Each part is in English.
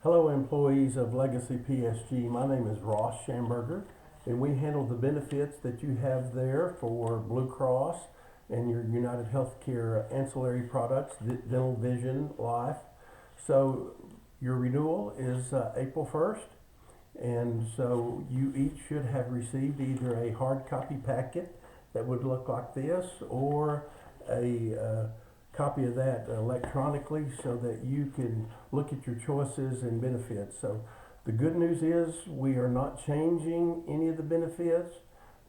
Hello employees of Legacy PSG, my name is Ross Schamberger and we handle the benefits that you have there for Blue Cross and your United Healthcare ancillary products, dental, vision, life. So your renewal is April 1st, and so you each should have received either a hard copy packet that would look like this or a copy of that electronically so that you can look at your choices and benefits. So the good news is we are not changing any of the benefits.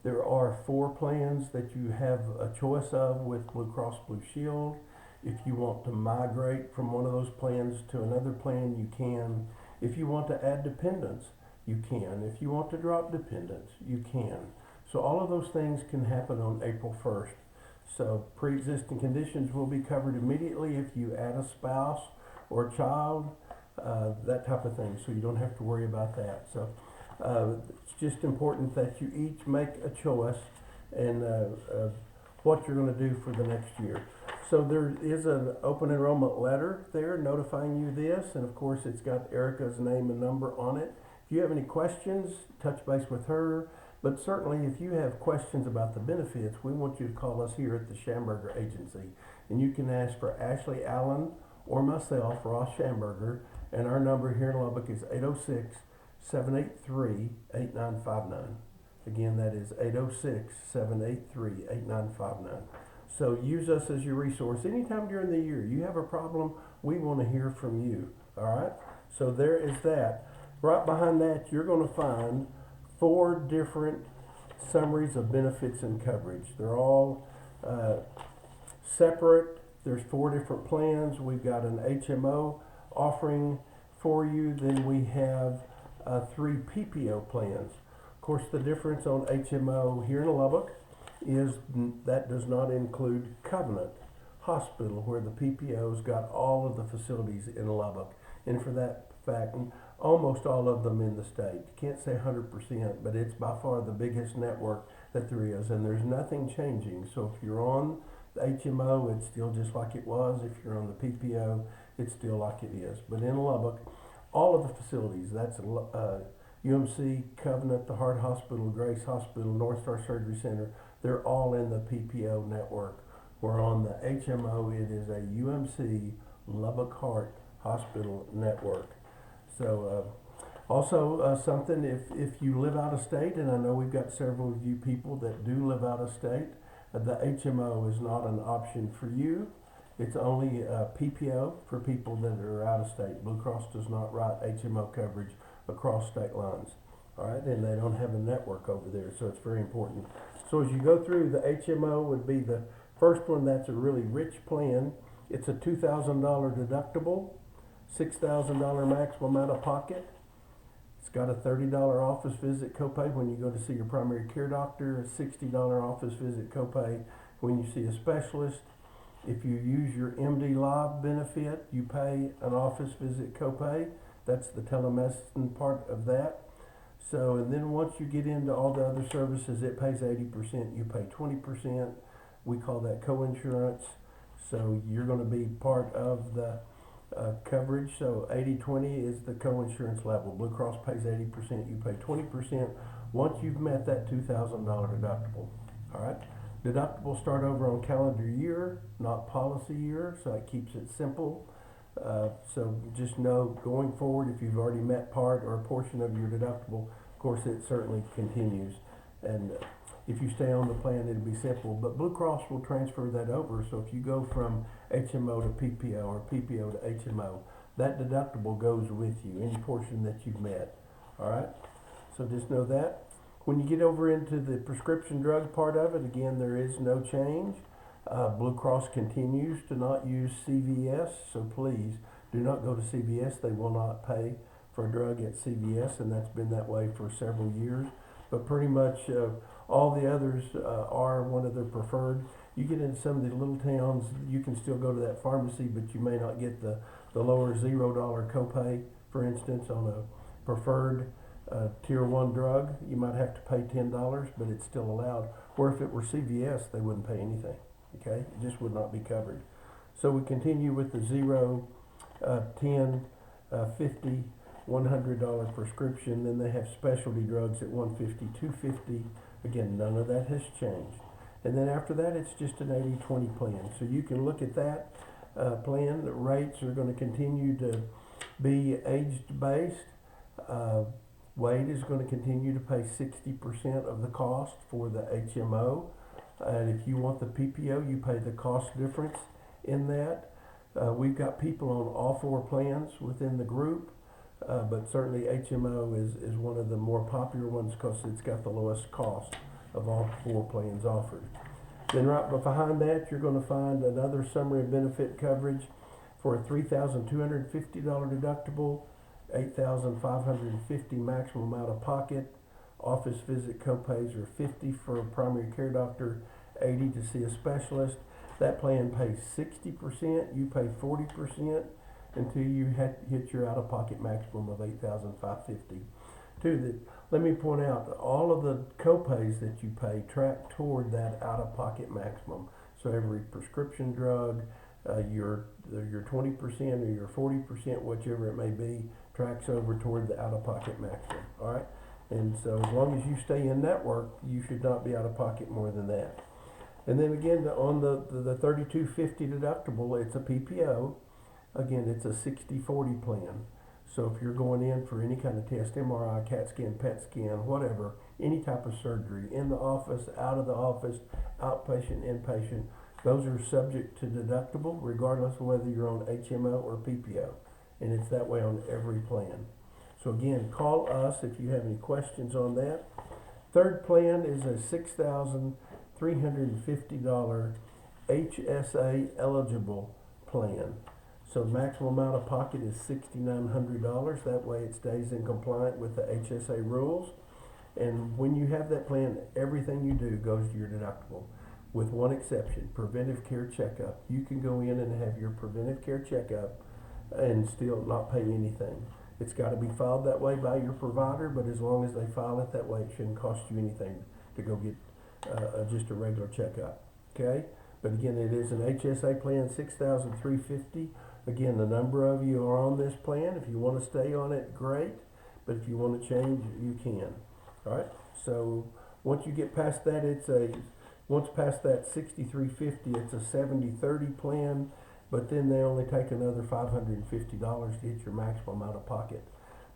There are 4 plans that you have a choice of with Blue Cross Blue Shield. If you want to migrate from one of those plans to another plan, you can. If you want to add dependents, you can. If you want to drop dependents, you can. So all of those things can happen on April 1st. So pre-existing conditions will be covered immediately if you add a spouse or a child, that type of thing. So you don't have to worry about that. So it's just important that you each make a choice and what you're going to do for the next year. So there is an open enrollment letter there notifying you this, and of course it's got Erica's name and number on it. If you have any questions, touch base with her. But certainly if you have questions about the benefits, we want you to call us here at the Schamberger Agency. And you can ask for Ashley Allen or myself, Ross Schamberger, and our number here in Lubbock is 806-783-8959. Again, that is 806-783-8959. So use us as your resource. Anytime during the year you have a problem, we want to hear from you. All right? So there is that. Right behind that, you're going to find 4 different summaries of benefits and coverage. They're all separate. There's 4 different plans. We've got an HMO offering for you. Then we have 3 PPO plans. Of course, the difference on HMO here in Lubbock is that does not include Covenant Hospital, where the PPO's got all of the facilities in Lubbock. And for that fact, almost all of them in the state. Can't say 100%, but it's by far the biggest network that there is, and there's nothing changing. So if you're on the HMO, it's still just like it was. If you're on the PPO, it's still like it is. But in Lubbock, all of the facilities, that's UMC, Covenant, the Heart Hospital, Grace Hospital, North Star Surgery Center, they're all in the PPO network. We're on the HMO, it is a UMC Lubbock Heart Hospital network. So also something, if you live out of state, and I know we've got several of you people that do live out of state, the HMO is not an option for you. It's only PPO for people that are out of state. Blue Cross does not write HMO coverage across state lines. All right, and they don't have a network over there, so it's very important. So as you go through, the HMO would be the first one. That's a really rich plan. It's a $2,000 deductible, $6,000 maximum out of pocket. It's got a $30 office visit copay when you go to see your primary care doctor, a $60 office visit copay when you see a specialist. If you use your MD Live benefit, you pay an office visit copay. That's the telemedicine part of that. So, and then once you get into all the other services, it pays 80%, you pay 20%. We call that co-insurance. So you're going to be part of the coverage. So 80-20 is the co-insurance level. Blue Cross pays 80%, you pay 20% once you've met that $2,000 deductible. All right. Deductibles start over on calendar year, not policy year, so it keeps it simple. So just know going forward, if you've already met part or a portion of your deductible, of course it certainly continues. And if you stay on the plan, it'll be simple. But Blue Cross will transfer that over. So if you go from HMO to PPO or PPO to HMO, that deductible goes with you, any portion that you've met. All right? So just know that. When you get over into the prescription drug part of it, again, there is no change. Blue Cross continues to not use CVS, so please do not go to CVS. They will not pay for a drug at CVS, and that's been that way for several years. But pretty much all the others are one of their preferred. You get into some of the little towns, you can still go to that pharmacy, but you may not get the lower $0 copay, for instance, on a preferred tier 1 drug. You might have to pay $10, but it's still allowed. Or if it were CVS, they wouldn't pay anything. Okay, it just would not be covered. So we continue with the 0, 10, 50, $100 prescription. Then they have specialty drugs at $150, $250. Again, none of that has changed. And then after that, it's just an 80/20 plan. So you can look at that plan. The rates are going to continue to be age-based. Wade is going to continue to pay 60% of the cost for the HMO. And if you want the PPO, you pay the cost difference in that. We've got people on all four plans within the group, but certainly HMO is one of the more popular ones because it's got the lowest cost of all four plans offered. Then right behind that, you're going to find another summary of benefit coverage for a $3,250 deductible, $8,550 maximum out of pocket. Office visit copays are $50 for a primary care doctor, $80 to see a specialist. That plan pays 60%. You pay 40% until you hit your out-of-pocket maximum of $8,550. Let me point out that all of the copays that you pay track toward that out-of-pocket maximum. So every prescription drug, your 20% or your 40%, whichever it may be, tracks over toward the out-of-pocket maximum. All right, and so as long as you stay in network, you should not be out of pocket more than that. And then again, on the $3,250 deductible, it's a PPO. Again, it's a 60/40 plan. So if you're going in for any kind of test, MRI, CAT scan, PET scan, whatever, any type of surgery, in the office, out of the office, outpatient, inpatient, those are subject to deductible regardless of whether you're on HMO or PPO. And it's that way on every plan. So again, call us if you have any questions on that. Third plan is a $6,350 HSA eligible plan. So maximum out of pocket is $6,900. That way it stays in compliant with the HSA rules. And when you have that plan, everything you do goes to your deductible, with one exception: preventive care checkup. You can go in and have your preventive care checkup and still not pay anything. It's got to be filed that way by your provider, but as long as they file it that way, it shouldn't cost you anything to go get just a regular checkup. Okay? But again, it is an HSA plan, $6,350. Again, the number of you are on this plan. If you want to stay on it, great. But if you want to change, you can. All right? So once you get past that, once past that $6,350, it's a 70/30 plan. But then they only take another $550 to hit your maximum out of pocket.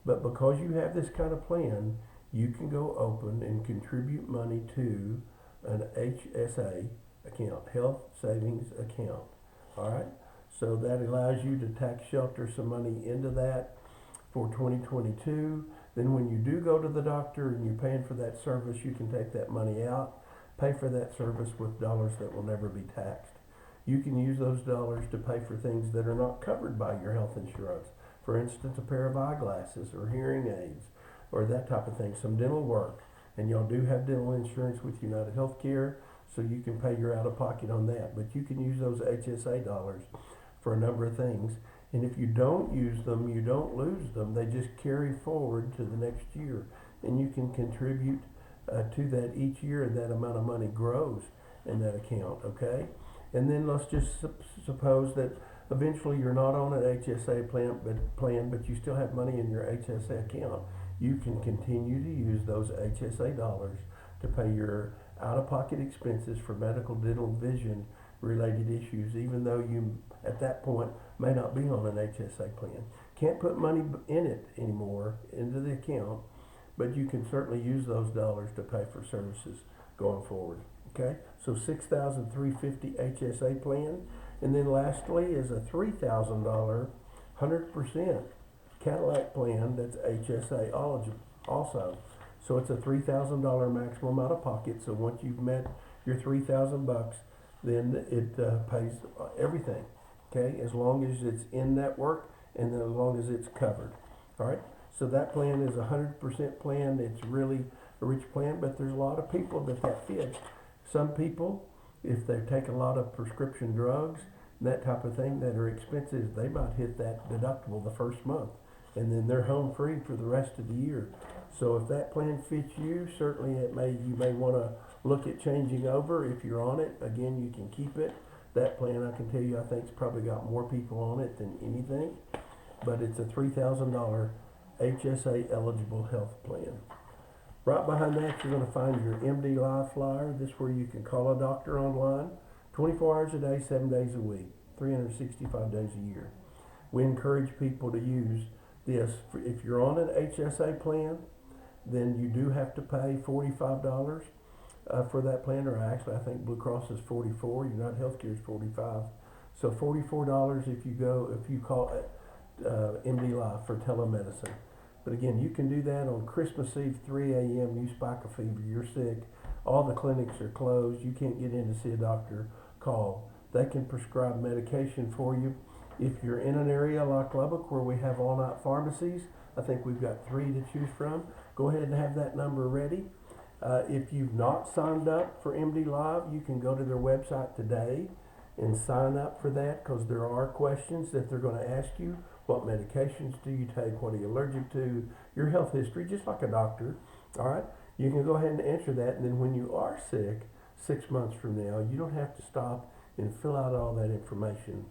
But because you have this kind of plan, you can go open and contribute money to an HSA account, health savings account. All right? So that allows you to tax shelter some money into that for 2022. Then when you do go to the doctor and you're paying for that service, you can take that money out, pay for that service with dollars that will never be taxed. You can use those dollars to pay for things that are not covered by your health insurance. For instance, a pair of eyeglasses or hearing aids or that type of thing, some dental work. And y'all do have dental insurance with United Healthcare, so you can pay your out-of-pocket on that. But you can use those HSA dollars for a number of things. And if you don't use them, you don't lose them. They just carry forward to the next year. And you can contribute to that each year, and that amount of money grows in that account, okay? And then let's just suppose that eventually you're not on an HSA plan, but you still have money in your HSA account. You can continue to use those HSA dollars to pay your out-of-pocket expenses for medical, dental, vision related issues, even though you at that point may not be on an HSA plan. Can't put money in it anymore into the account, but you can certainly use those dollars to pay for services going forward. Okay, so $6,350 HSA plan, and then lastly is a $3,000 100% Cadillac plan that's HSA eligible also. So it's a $3,000 maximum out of pocket. So once you've met your $3,000, then it pays everything. Okay, as long as it's in network and as long as it's covered. All right. So that plan is a 100% plan. It's really a rich plan, but there's a lot of people that fits. Some people, if they take a lot of prescription drugs, that type of thing that are expensive, they might hit that deductible the first month, and then they're home free for the rest of the year. So if that plan fits you, certainly you may want to look at changing over. If you're on it, again, you can keep it. That plan, I can tell you, I think it's probably got more people on it than anything, but it's a $3,000 HSA eligible health plan. Right behind that, you're going to find your MD Live flyer. This is where you can call a doctor online 24 hours a day, 7 days a week, 365 days a year. We encourage people to use this. If you're on an HSA plan, then you do have to pay $45 for that plan, or actually I think Blue Cross is $44, United Healthcare is $45. So $44 if you call MD Live for telemedicine. But again, you can do that on Christmas Eve, 3 a.m. You spike a fever, you're sick, all the clinics are closed, you can't get in to see a doctor, call. They can prescribe medication for you. If you're in an area like Lubbock where we have all-night pharmacies, I think we've got 3 to choose from. Go ahead and have that number ready. If you've not signed up for MD Live, you can go to their website today and sign up for that, because there are questions that they're going to ask you. What medications do you take? What are you allergic to? Your health history, just like a doctor. All right, you can go ahead and answer that, and then when you are sick 6 months from now, you don't have to stop and fill out all that information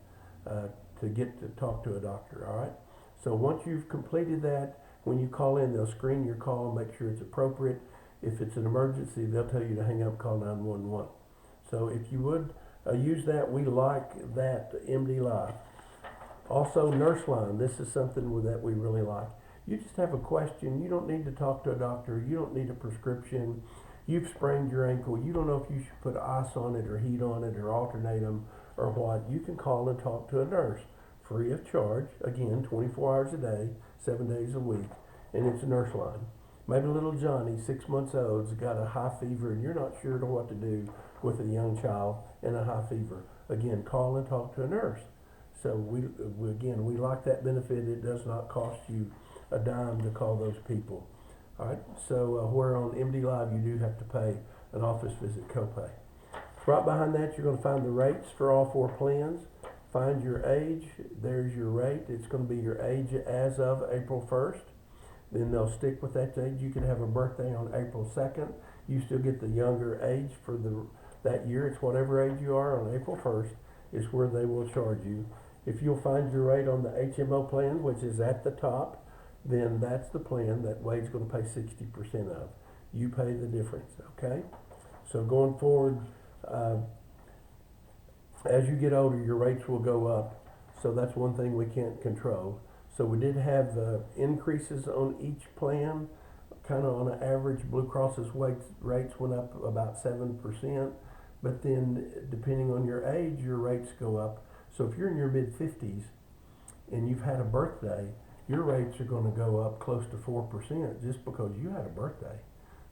to get to talk to a doctor. All right, so once you've completed that, when you call in, they'll screen your call, make sure it's appropriate. If it's an emergency, they'll tell you to hang up, call 911. So if you would use that, we like that, MD Live. Also, Nurse Line. This is something that we really like. You just have a question. You don't need to talk to a doctor. You don't need a prescription. You've sprained your ankle. You don't know if you should put ice on it or heat on it or alternate them or what. You can call and talk to a nurse free of charge. Again, 24 hours a day, 7 days a week. And it's a Nurse Line. Maybe little Johnny, 6 months old, has got a high fever and you're not sure what to do with a young child and a high fever. Again, call and talk to a nurse. So we like that benefit. It does not cost you a dime to call those people. All right, so where on MD Live you do have to pay an office visit copay. Right behind that, you're going to find the rates for all 4 plans. Find your age. There's your rate. It's going to be your age as of April 1st. Then they'll stick with that age. You can have a birthday on April 2nd. You still get the younger age for that year. It's whatever age you are on April 1st is where they will charge you. If you'll find your rate on the HMO plan, which is at the top, then that's the plan that Wade's going to pay 60% of. You pay the difference, okay? So going forward, as you get older, your rates will go up. So that's one thing we can't control. So we did have increases on each plan, kind of on an average. Blue Cross's rates went up about 7%, but then depending on your age, your rates go up. So if you're in your mid-50s and you've had a birthday, your rates are going to go up close to 4% just because you had a birthday.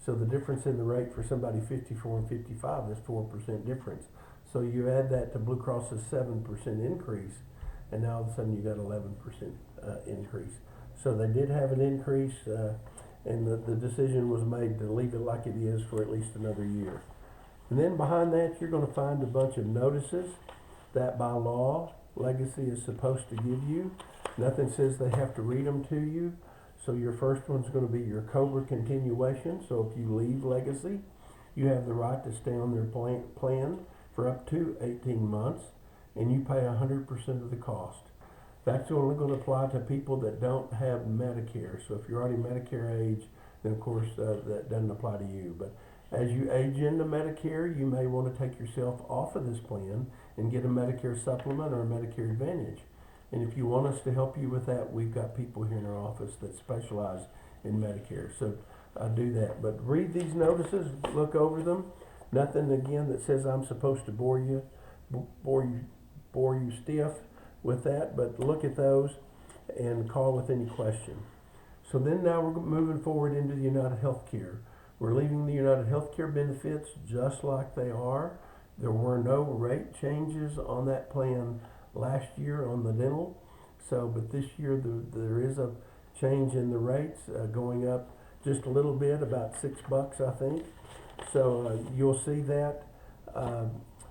So the difference in the rate for somebody 54 and 55 is 4% difference. So you add that to Blue Cross's 7% increase, and now all of a sudden you got 11% increase. So they did have an increase, and the decision was made to leave it like it is for at least another year. And then behind that, you're going to find a bunch of notices that by law, Legacy is supposed to give you. Nothing says they have to read them to you. So your first one's going to be your COBRA continuation. So if you leave Legacy, you have the right to stay on their plan for up to 18 months, and you pay 100% of the cost. That's only going to apply to people that don't have Medicare. So if you're already Medicare age, then of course that doesn't apply to you. But as you age into Medicare, you may want to take yourself off of this plan and get a Medicare supplement or a Medicare Advantage. And if you want us to help you with that, we've got people here in our office that specialize in Medicare. So do that. But read these notices, look over them. Nothing again that says I'm supposed to bore you stiff with that, but look at those and call with any question. So then now we're moving forward into the United Healthcare. We're leaving the United Healthcare benefits just like they are. There were no rate changes on that plan last year on the dental. So, but this year there is a change in the rates going up just a little bit, about $6, I think. So you'll see that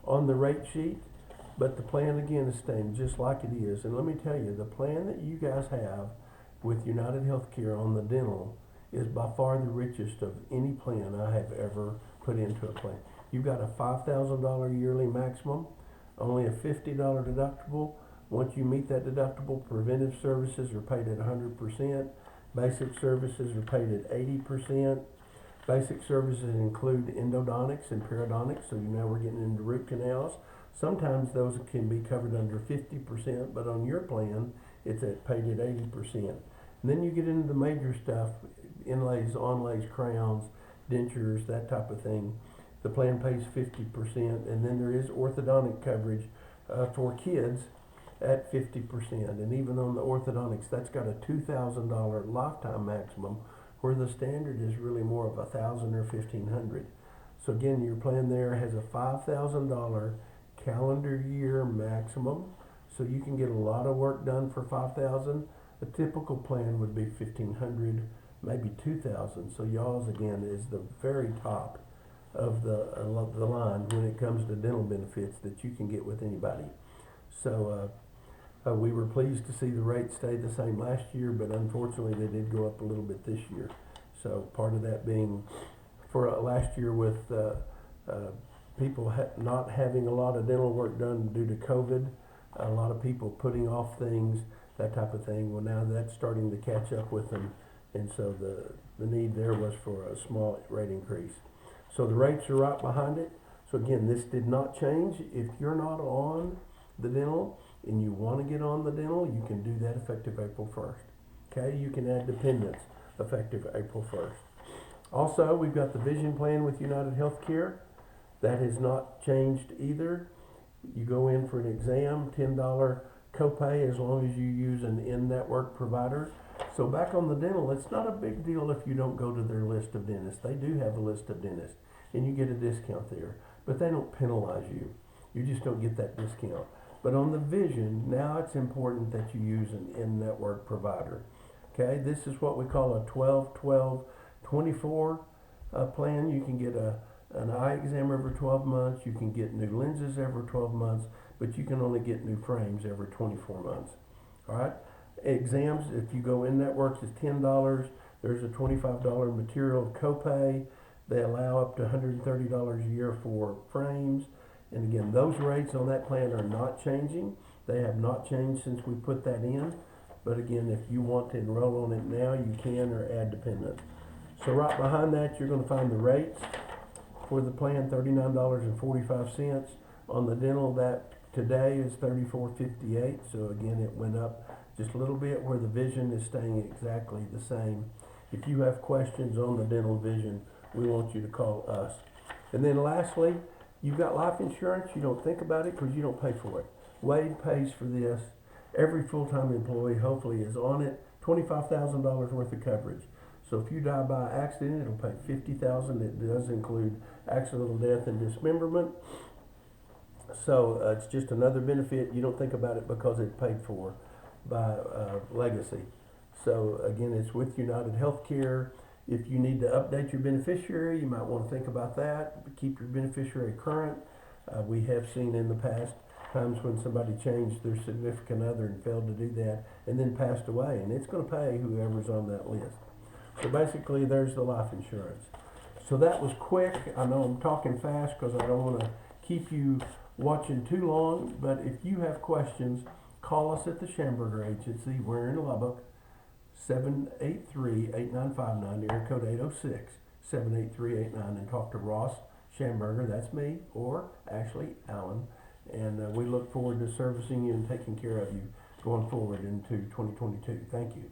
on the rate sheet. But the plan again is staying just like it is. And let me tell you, the plan that you guys have with United Healthcare on the dental is by far the richest of any plan I have ever put into a plan. You've got a $5,000 yearly maximum, only a $50 deductible. Once you meet that deductible, preventive services are paid at 100%. Basic services are paid at 80%. Basic services include endodontics and periodontics, so now we're getting into root canals. Sometimes those can be covered under 50%, but on your plan, it's paid at 80%. And then you get into the major stuff, inlays, onlays, crowns, dentures, that type of thing. The plan pays 50%, and then there is orthodontic coverage for kids at 50%. And even on the orthodontics, that's got a $2,000 lifetime maximum, where the standard is really more of $1,000 or $1,500. So again, your plan there has a $5,000 calendar year maximum, so you can get a lot of work done for $5,000. A typical plan would be $1,500, maybe $2,000. So y'all's again is the very top of the line when it comes to dental benefits that you can get with anybody. So we were pleased to see the rates stay the same last year, but unfortunately they did go up a little bit this year. So part of that being for last year with people not having a lot of dental work done due to COVID, a lot of people putting off things, that type of thing. Well, now that's starting to catch up with them, and so the need there was for a small rate increase. So the rates are right behind it. So again, this did not change. If you're not on the dental and you want to get on the dental, you can do that effective April 1st. Okay, you can add dependents effective April 1st. Also, we've got the vision plan with United Healthcare. That has not changed either. You go in for an exam, $10 copay as long as you use an in-network provider. So back on the dental, it's not a big deal if you don't go to their list of dentists. They do have a list of dentists, and you get a discount there, but they don't penalize you. You just don't get that discount. But on the vision, now it's important that you use an in-network provider. Okay, this is what we call a 12-12-24 plan. You can get an eye exam every 12 months. You can get new lenses every 12 months, but you can only get new frames every 24 months. All right. Exams, if you go in networks, is $10. There's a $25 material copay. They allow up to $130 a year for frames. And again, those rates on that plan are not changing. They have not changed since we put that in. But again, if you want to enroll on it now, you can, or add dependents. So right behind that, you're going to find the rates for the plan, $39.45. On the dental, that today is $34.58. So again, it went up just a little bit, where the vision is staying exactly the same. If you have questions on the dental vision, we want you to call us. And then lastly, you've got life insurance. You don't think about it because you don't pay for it. Wade pays for this. Every full-time employee hopefully is on it. $25,000 worth of coverage. So if you die by accident, it'll pay $50,000. It does include accidental death and dismemberment. So it's just another benefit. You don't think about it because it's paid for by Legacy. So again, it's with United Healthcare. If you need to update your beneficiary, you might want to think about that. Keep your beneficiary current. We have seen in the past times when somebody changed their significant other and failed to do that and then passed away, and it's going to pay whoever's on that list. So basically, there's the life insurance. So that was quick. I know I'm talking fast because I don't want to keep you watching too long, but if you have questions, call us at the Schamberger Agency. We're in Lubbock, 783-8959, area code 806-783-89, and talk to Ross Schamberger, that's me, or Ashley Allen. And we look forward to servicing you and taking care of you going forward into 2022. Thank you.